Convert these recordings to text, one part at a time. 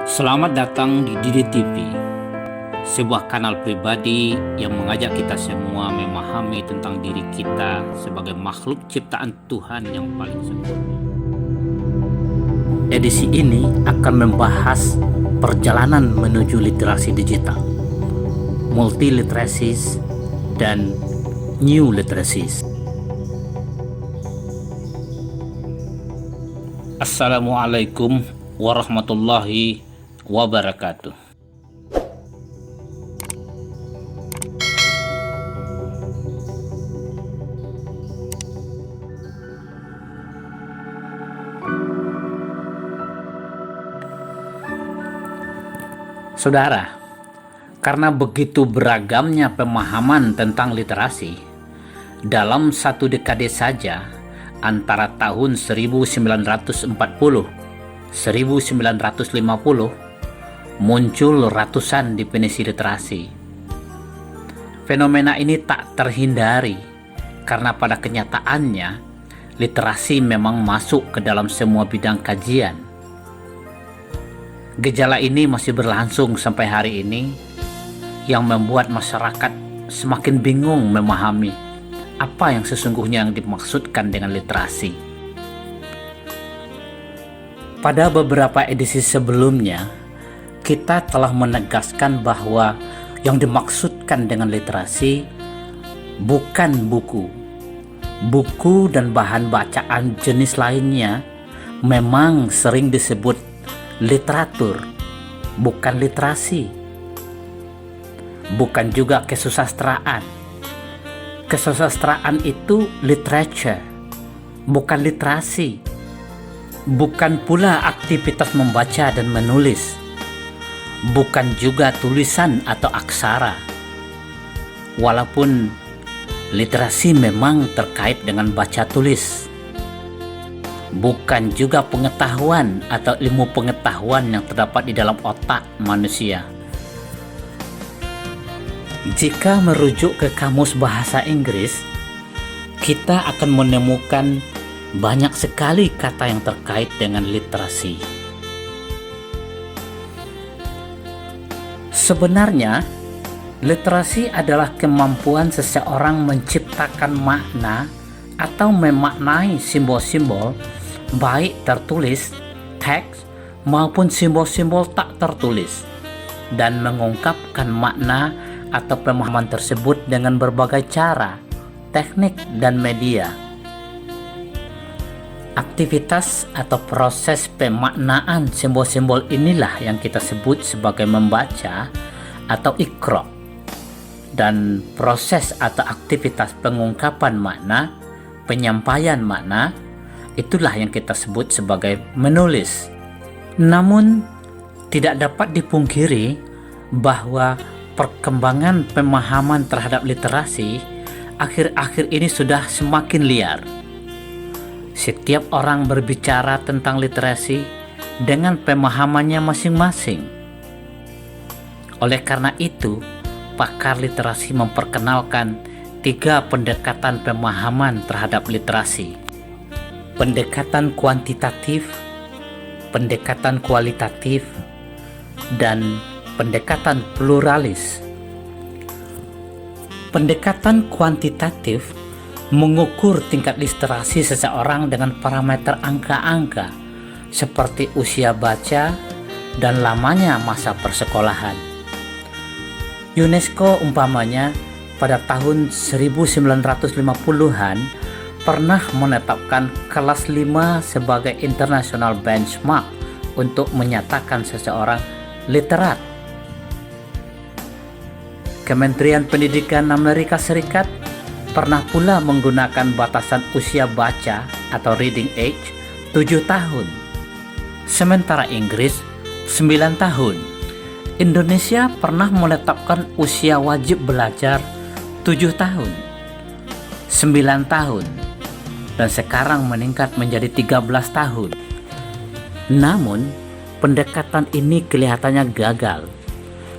Selamat datang di Didi TV, sebuah kanal pribadi yang mengajak kita semua memahami tentang diri kita sebagai makhluk ciptaan Tuhan yang paling sempurna. Edisi ini akan membahas perjalanan menuju literasi digital, multiliteracies, dan new literacies. Assalamualaikum warahmatullahi wabarakatuh. Saudara, karena begitu beragamnya pemahaman tentang literasi, dalam satu dekade saja antara tahun 1940 1950 muncul ratusan definisi literasi. Fenomena ini tak terhindari karena pada kenyataannya literasi memang masuk ke dalam semua bidang kajian. Gejala ini masih berlangsung sampai hari ini yang membuat masyarakat semakin bingung memahami apa yang sesungguhnya yang dimaksudkan dengan literasi. Pada beberapa edisi sebelumnya, kita telah menegaskan bahwa yang dimaksudkan dengan literasi bukan buku. Buku dan bahan bacaan jenis lainnya memang sering disebut literatur, bukan literasi. Bukan juga kesusastraan. Kesusastraan itu literature, bukan literasi. Bukan pula aktivitas membaca dan menulis. Bukan juga tulisan atau aksara. Walaupun literasi memang terkait dengan baca tulis. Bukan juga pengetahuan atau ilmu pengetahuan yang terdapat di dalam otak manusia. Jika merujuk ke kamus bahasa Inggris, kita akan menemukan banyak sekali kata yang terkait dengan literasi. Sebenarnya, literasi adalah kemampuan seseorang menciptakan makna atau memaknai simbol-simbol, baik tertulis, teks, maupun simbol-simbol tak tertulis, dan mengungkapkan makna atau pemahaman tersebut dengan berbagai cara, teknik, dan media. Aktivitas atau proses pemaknaan simbol-simbol inilah yang kita sebut sebagai membaca atau iqra, dan proses atau aktivitas pengungkapan makna, penyampaian makna, itulah yang kita sebut sebagai menulis. Namun tidak dapat dipungkiri bahwa perkembangan pemahaman terhadap literasi akhir-akhir ini sudah semakin liar. Setiap orang berbicara tentang literasi dengan pemahamannya masing-masing. Oleh karena itu, pakar literasi memperkenalkan 3 pendekatan pemahaman terhadap literasi. Pendekatan kuantitatif, pendekatan kualitatif, dan pendekatan pluralis. Pendekatan kuantitatif mengukur tingkat literasi seseorang dengan parameter angka-angka seperti usia baca dan lamanya masa persekolahan. UNESCO umpamanya pada tahun 1950-an pernah menetapkan kelas 5 sebagai international benchmark untuk menyatakan seseorang literat. Kementerian Pendidikan Amerika Serikat pernah pula menggunakan batasan usia baca atau reading age 7 tahun. Sementara Inggris 9 tahun. Indonesia pernah menetapkan usia wajib belajar 7 tahun, 9 tahun, dan sekarang meningkat menjadi 13 tahun. Namun, pendekatan ini kelihatannya gagal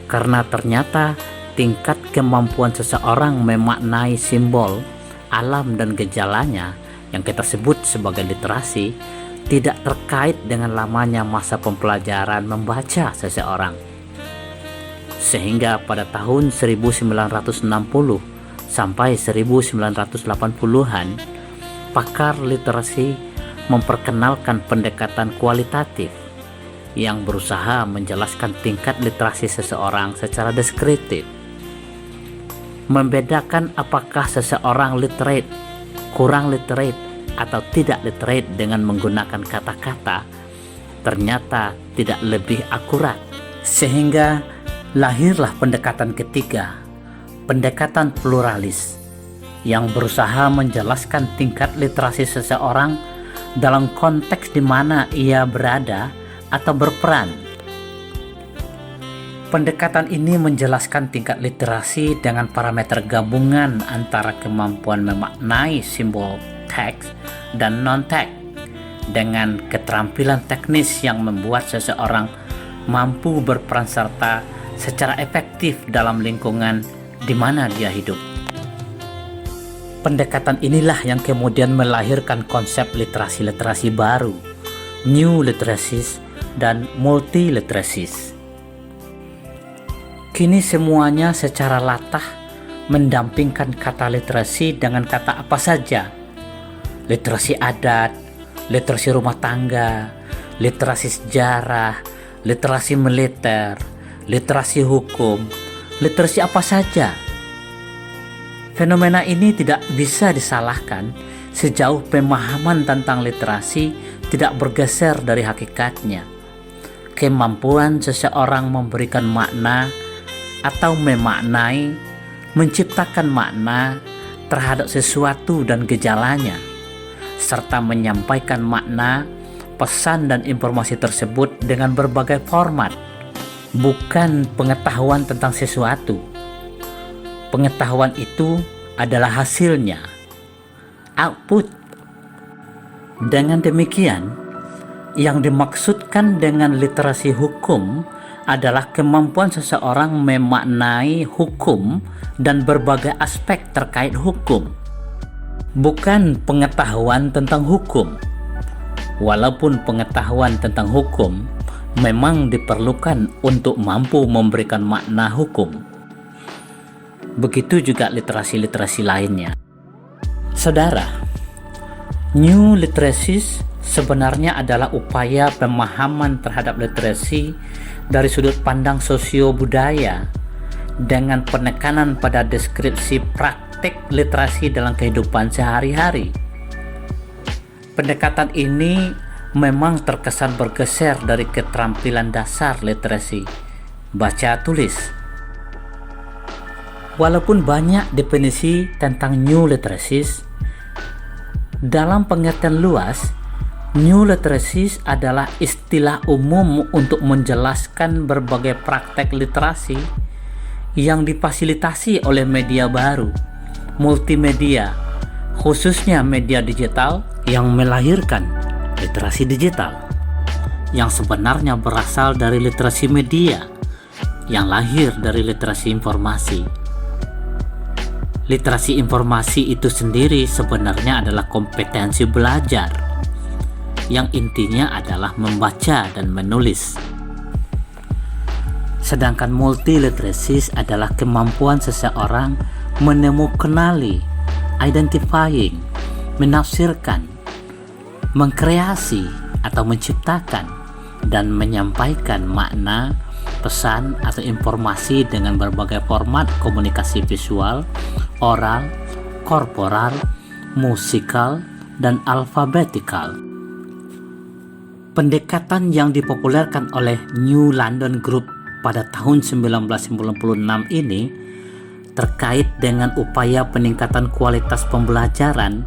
karena ternyata tingkat kemampuan seseorang memaknai simbol, alam, dan gejalanya yang kita sebut sebagai literasi tidak terkait dengan lamanya masa pembelajaran membaca seseorang. Sehingga pada tahun 1960 sampai 1980-an, pakar literasi memperkenalkan pendekatan kualitatif yang berusaha menjelaskan tingkat literasi seseorang secara deskriptif, membedakan apakah seseorang literate, kurang literate, atau tidak literate dengan menggunakan kata-kata ternyata tidak lebih akurat. Sehingga lahirlah pendekatan ketiga, pendekatan pluralis, yang berusaha menjelaskan tingkat literasi seseorang dalam konteks di mana ia berada atau berperan. Pendekatan ini menjelaskan tingkat literasi dengan parameter gabungan antara kemampuan memaknai simbol teks dan non-teks, dengan keterampilan teknis yang membuat seseorang mampu berperan serta secara efektif dalam lingkungan di mana dia hidup. Pendekatan inilah yang kemudian melahirkan konsep literasi-literasi baru, new literacies dan multi literacies. Kini semuanya secara latah mendampingkan kata literasi dengan kata apa saja. Literasi adat, literasi rumah tangga, literasi sejarah, literasi militer, literasi hukum, literasi apa saja. Fenomena ini tidak bisa disalahkan sejauh pemahaman tentang literasi tidak bergeser dari hakikatnya. Kemampuan seseorang memberikan makna atau memaknai, menciptakan makna terhadap sesuatu dan gejalanya, serta menyampaikan makna, pesan dan informasi tersebut dengan berbagai format, bukan pengetahuan tentang sesuatu. Pengetahuan itu adalah hasilnya, output. Dengan demikian, yang dimaksudkan dengan literasi hukum adalah kemampuan seseorang memaknai hukum dan berbagai aspek terkait hukum, bukan pengetahuan tentang hukum. Walaupun pengetahuan tentang hukum memang diperlukan untuk mampu memberikan makna hukum. Begitu juga literasi-literasi lainnya. Saudara, new literacies sebenarnya adalah upaya pemahaman terhadap literasi dari sudut pandang sosio-budaya dengan penekanan pada deskripsi praktik literasi dalam kehidupan sehari-hari. Pendekatan ini memang terkesan bergeser dari keterampilan dasar literasi, baca tulis. Walaupun banyak definisi tentang new literacies, dalam pengertian luas, new literacies adalah istilah umum untuk menjelaskan berbagai praktek literasi yang difasilitasi oleh media baru, multimedia, khususnya media digital yang melahirkan literasi digital, yang sebenarnya berasal dari literasi media yang lahir dari literasi informasi. Literasi informasi itu sendiri sebenarnya adalah kompetensi belajar yang intinya adalah membaca dan menulis. Sedangkan multi literacies adalah kemampuan seseorang menemukanali, identifying, menafsirkan, mengkreasi atau menciptakan dan menyampaikan makna, pesan atau informasi dengan berbagai format komunikasi visual, oral, korporal, musikal, dan alfabetikal. Pendekatan yang dipopulerkan oleh New London Group pada tahun 1996 ini terkait dengan upaya peningkatan kualitas pembelajaran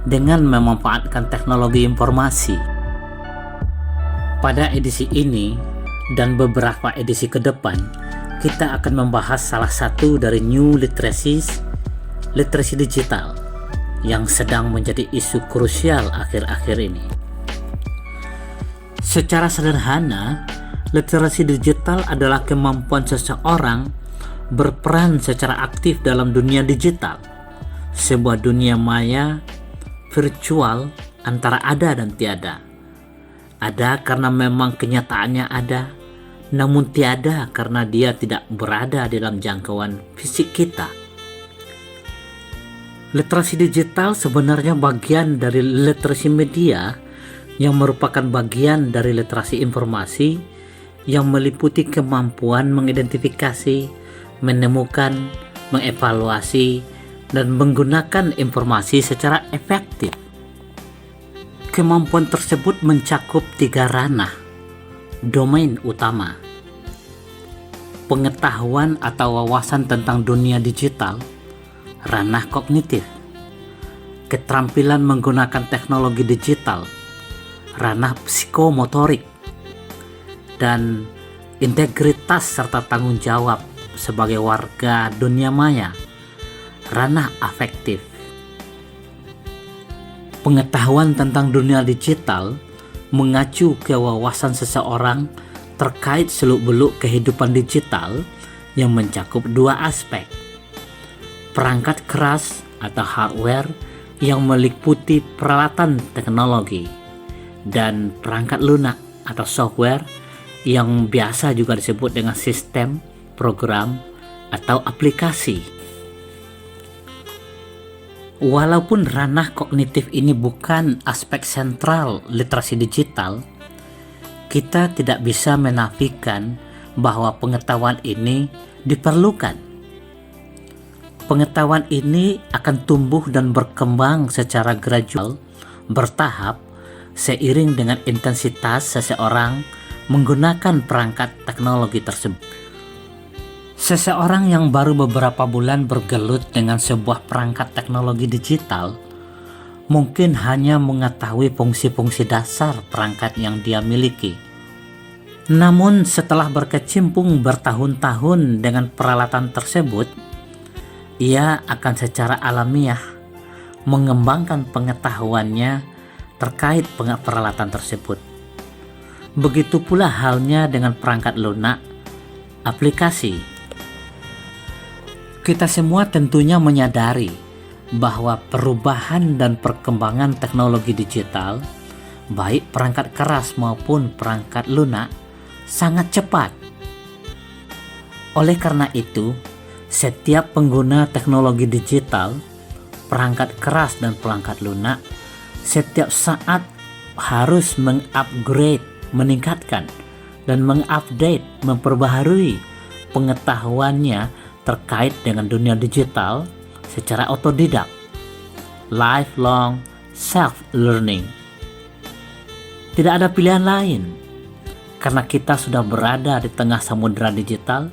dengan memanfaatkan teknologi informasi. Pada edisi ini dan beberapa edisi ke depan, kita akan membahas salah satu dari new literacies, literasi digital, yang sedang menjadi isu krusial akhir-akhir ini. Secara sederhana, literasi digital adalah kemampuan seseorang berperan secara aktif dalam dunia digital, sebuah dunia maya, virtual, antara ada dan tiada, Ada karena memang kenyataannya ada, namun tiada karena dia tidak berada dalam jangkauan fisik kita. Literasi digital sebenarnya bagian dari literasi media yang merupakan bagian dari literasi informasi yang meliputi kemampuan mengidentifikasi, menemukan, mengevaluasi, dan menggunakan informasi secara efektif. Kemampuan tersebut mencakup 3 ranah domain utama: pengetahuan atau wawasan tentang dunia digital, ranah kognitif; keterampilan menggunakan teknologi digital, ranah psikomotorik; dan integritas serta tanggung jawab sebagai warga dunia maya, ranah afektif. Pengetahuan tentang dunia digital mengacu ke wawasan seseorang terkait seluk-beluk kehidupan digital yang mencakup 2 aspek: perangkat keras atau hardware yang meliputi peralatan teknologi, dan perangkat lunak atau software yang biasa juga disebut dengan sistem, program, atau aplikasi. Walaupun ranah kognitif ini bukan aspek sentral literasi digital, kita tidak bisa menafikan bahwa pengetahuan ini diperlukan. Pengetahuan ini akan tumbuh dan berkembang secara gradual, bertahap, seiring dengan intensitas seseorang menggunakan perangkat teknologi tersebut. Seseorang yang baru beberapa bulan bergelut dengan sebuah perangkat teknologi digital mungkin hanya mengetahui fungsi-fungsi dasar perangkat yang dia miliki. Namun setelah berkecimpung bertahun-tahun dengan peralatan tersebut, ia akan secara alamiah mengembangkan pengetahuannya terkait peralatan tersebut. Begitu pula halnya dengan perangkat lunak, aplikasi. Kita semua tentunya menyadari bahwa perubahan dan perkembangan teknologi digital, baik perangkat keras maupun perangkat lunak, sangat cepat. Oleh karena itu, setiap pengguna teknologi digital, perangkat keras dan perangkat lunak, setiap saat harus mengupgrade, meningkatkan, dan mengupdate, memperbaharui pengetahuannya terkait dengan dunia digital secara otodidak, lifelong self-learning. Tidak ada pilihan lain, karena kita sudah berada di tengah samudera digital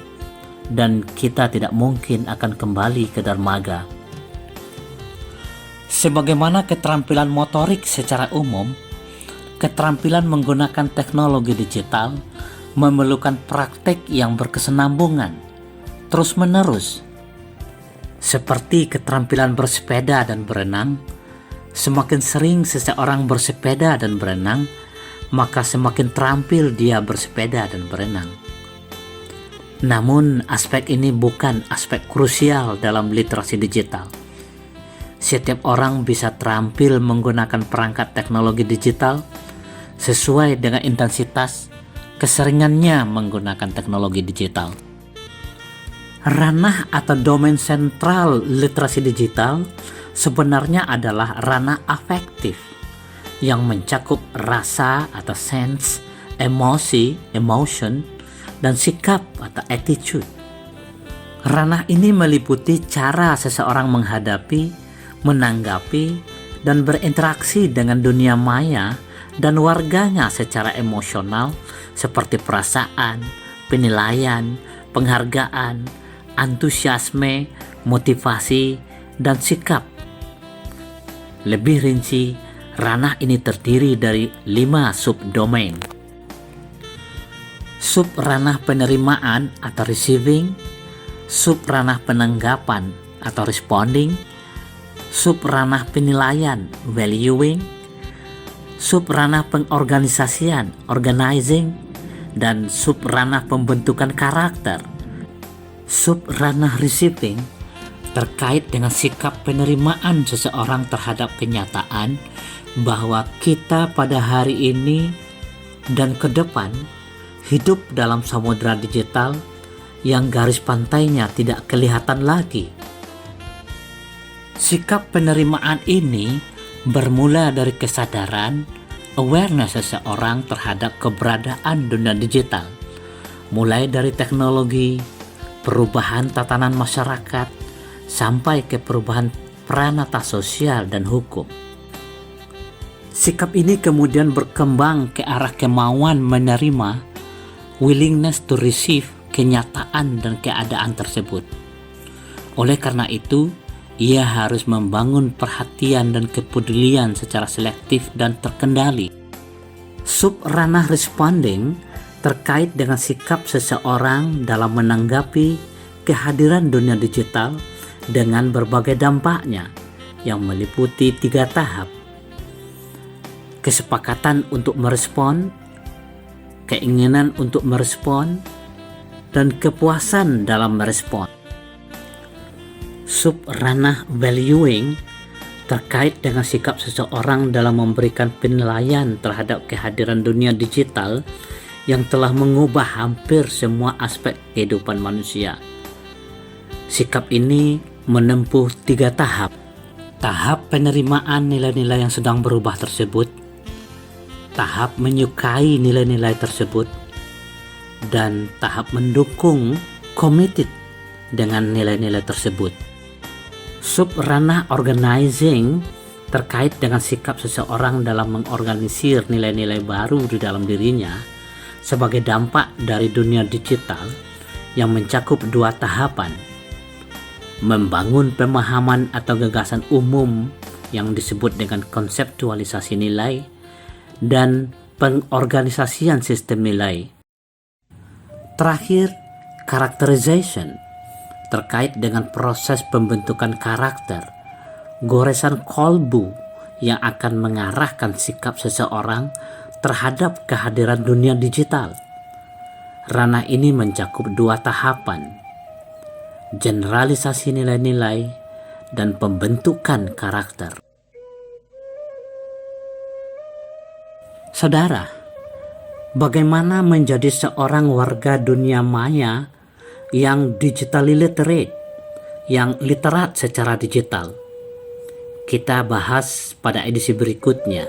dan kita tidak mungkin akan kembali ke dermaga. Sebagaimana keterampilan motorik secara umum, keterampilan menggunakan teknologi digital memerlukan praktek yang berkesinambungan terus-menerus. Seperti keterampilan bersepeda dan berenang, semakin sering seseorang bersepeda dan berenang, maka semakin terampil dia bersepeda dan berenang. Namun aspek ini bukan aspek krusial dalam literasi digital. Setiap orang bisa terampil menggunakan perangkat teknologi digital sesuai dengan intensitas keseringannya menggunakan teknologi digital. Ranah atau domain sentral literasi digital sebenarnya adalah ranah afektif yang mencakup rasa atau sense, emosi, emotion, dan sikap atau attitude. Ranah ini meliputi cara seseorang menghadapi, menanggapi, dan berinteraksi dengan dunia maya dan warganya secara emosional seperti perasaan, penilaian, penghargaan, antusiasme, motivasi, dan sikap. Lebih rinci, ranah ini terdiri dari 5 subdomain. Subranah penerimaan atau receiving, subranah penanggapan atau responding, subranah penilaian valuing, subranah pengorganisasian organizing, dan subranah pembentukan karakter. Subranah receiving terkait dengan sikap penerimaan seseorang terhadap kenyataan bahwa kita pada hari ini dan ke depan hidup dalam samudera digital yang garis pantainya tidak kelihatan lagi. Sikap penerimaan ini bermula dari kesadaran, awareness seseorang terhadap keberadaan dunia digital, mulai dari teknologi, perubahan tatanan masyarakat, sampai ke perubahan pranata sosial dan hukum. Sikap ini kemudian berkembang ke arah kemauan menerima, willingness to receive kenyataan dan keadaan tersebut. Oleh karena itu, ia harus membangun perhatian dan kepedulian secara selektif dan terkendali. Subranah responding terkait dengan sikap seseorang dalam menanggapi kehadiran dunia digital dengan berbagai dampaknya yang meliputi 3 tahap. Kesepakatan untuk merespon, keinginan untuk merespon, dan kepuasan dalam merespon. Subranah valuing terkait dengan sikap seseorang dalam memberikan penilaian terhadap kehadiran dunia digital yang telah mengubah hampir semua aspek kehidupan manusia. Sikap ini menempuh 3 tahap. Tahap penerimaan nilai-nilai yang sedang berubah tersebut, tahap menyukai nilai-nilai tersebut, dan tahap mendukung, committed dengan nilai-nilai tersebut. Subranah organizing terkait dengan sikap seseorang dalam mengorganisir nilai-nilai baru di dalam dirinya sebagai dampak dari dunia digital yang mencakup 2 tahapan. Membangun pemahaman atau gagasan umum yang disebut dengan konseptualisasi nilai dan pengorganisasian sistem nilai. Terakhir, characterization terkait dengan proses pembentukan karakter, goresan kolbu yang akan mengarahkan sikap seseorang terhadap kehadiran dunia digital. Ranah ini mencakup 2 tahapan, generalisasi nilai-nilai dan pembentukan karakter. Saudara, bagaimana menjadi seorang warga dunia maya yang digitally literate, yang literat secara digital? Kita bahas pada edisi berikutnya.